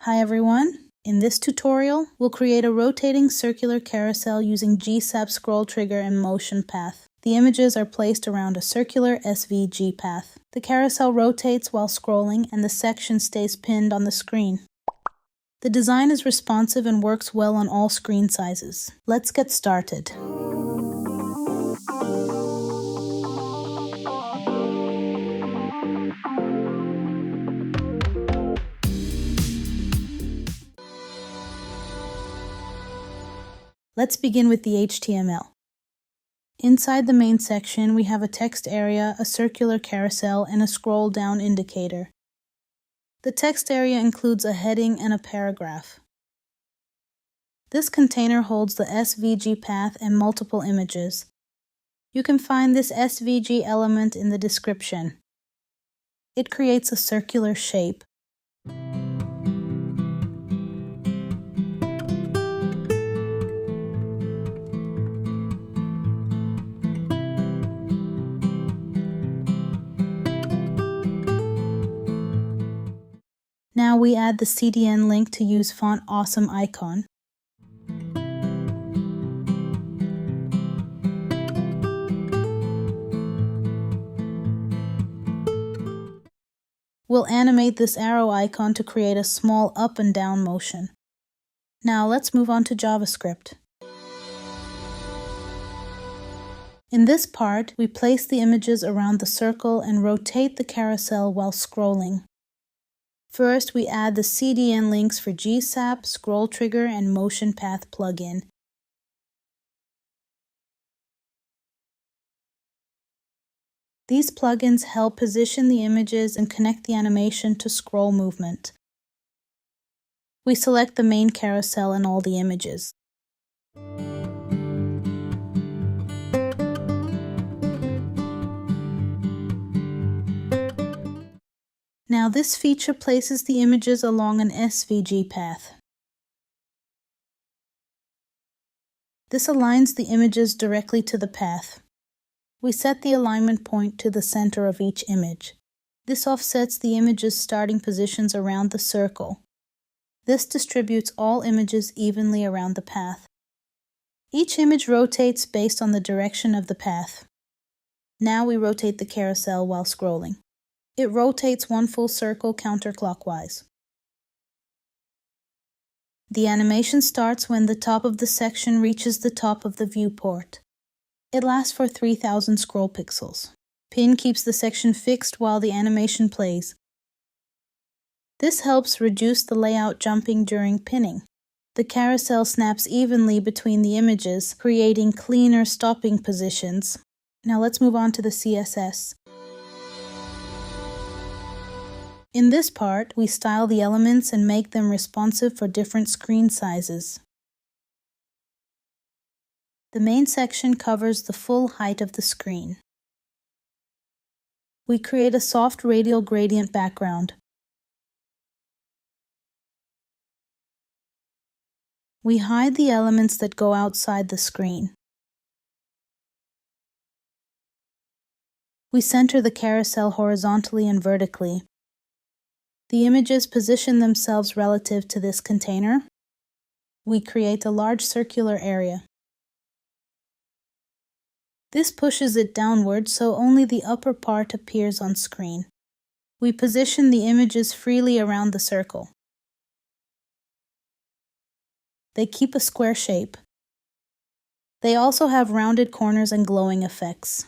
Hi everyone! In this tutorial, we'll create a rotating circular carousel using GSAP ScrollTrigger and MotionPath. The images are placed around a circular SVG path. The carousel rotates while scrolling and the section stays pinned on the screen. The design is responsive and works well on all screen sizes. Let's get started. Let's begin with the HTML. Inside the main section, we have a text area, a circular carousel, and a scroll down indicator. The text area includes a heading and a paragraph. This container holds the SVG path and multiple images. You can find this SVG element in the description. It creates a circular shape. Now we add the CDN link to use Font Awesome icon. We'll animate this arrow icon to create a small up and down motion. Now let's move on to JavaScript. In this part, we place the images around the circle and rotate the carousel while scrolling. First, we add the CDN links for GSAP, ScrollTrigger, and MotionPathPlugin. These plugins help position the images and connect the animation to scroll movement. We select the main carousel and all the images. Now this feature places the images along an SVG path. This aligns the images directly to the path. We set the alignment point to the center of each image. This offsets the image's starting positions around the circle. This distributes all images evenly around the path. Each image rotates based on the direction of the path. Now we rotate the carousel while scrolling. It rotates one full circle counterclockwise. The animation starts when the top of the section reaches the top of the viewport. It lasts for 3000 scroll pixels. Pin keeps the section fixed while the animation plays. This helps reduce the layout jumping during pinning. The carousel snaps evenly between the images, creating cleaner stopping positions. Now let's move on to the CSS. In this part, we style the elements and make them responsive for different screen sizes. The main section covers the full height of the screen. We create a soft radial gradient background. We hide the elements that go outside the screen. We center the carousel horizontally and vertically. The images position themselves relative to this container. We create a large circular area. This pushes it downward so only the upper part appears on screen. We position the images freely around the circle. They keep a square shape. They also have rounded corners and glowing effects.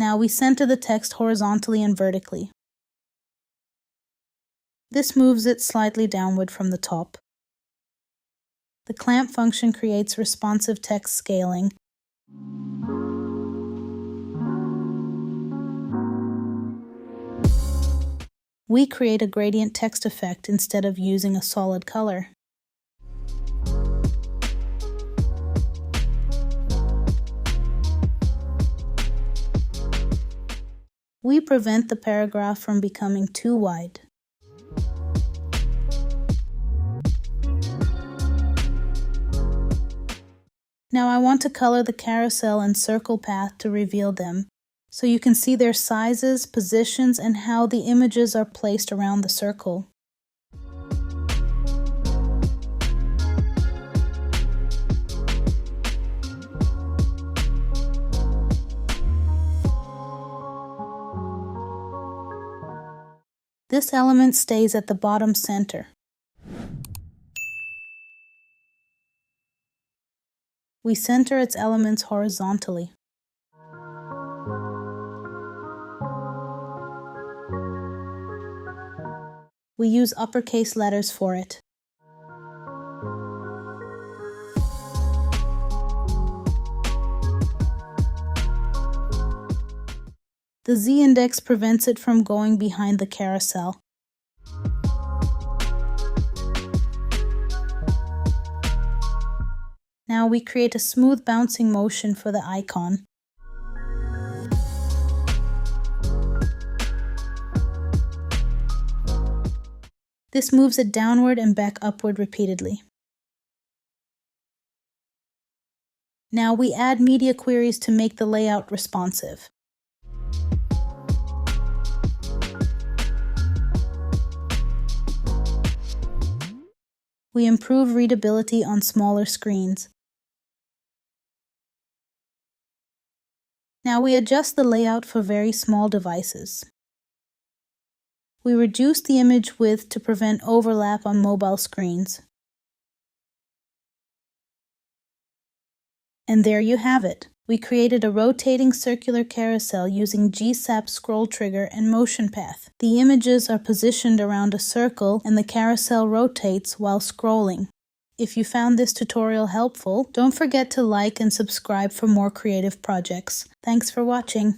Now we center the text horizontally and vertically. This moves it slightly downward from the top. The clamp function creates responsive text scaling. We create a gradient text effect instead of using a solid color. We prevent the paragraph from becoming too wide. Now I want to color the carousel and circle path to reveal them, so you can see their sizes, positions, and how the images are placed around the circle. This element stays at the bottom center. We center its elements horizontally. We use uppercase letters for it. The Z-index prevents it from going behind the carousel. Now we create a smooth bouncing motion for the icon. This moves it downward and back upward repeatedly. Now we add media queries to make the layout responsive. We improve readability on smaller screens. Now we adjust the layout for very small devices. We reduce the image width to prevent overlap on mobile screens. And there you have it. We created a rotating circular carousel using GSAP ScrollTrigger and MotionPath. The images are positioned around a circle and the carousel rotates while scrolling. If you found this tutorial helpful, don't forget to like and subscribe for more creative projects. Thanks for watching.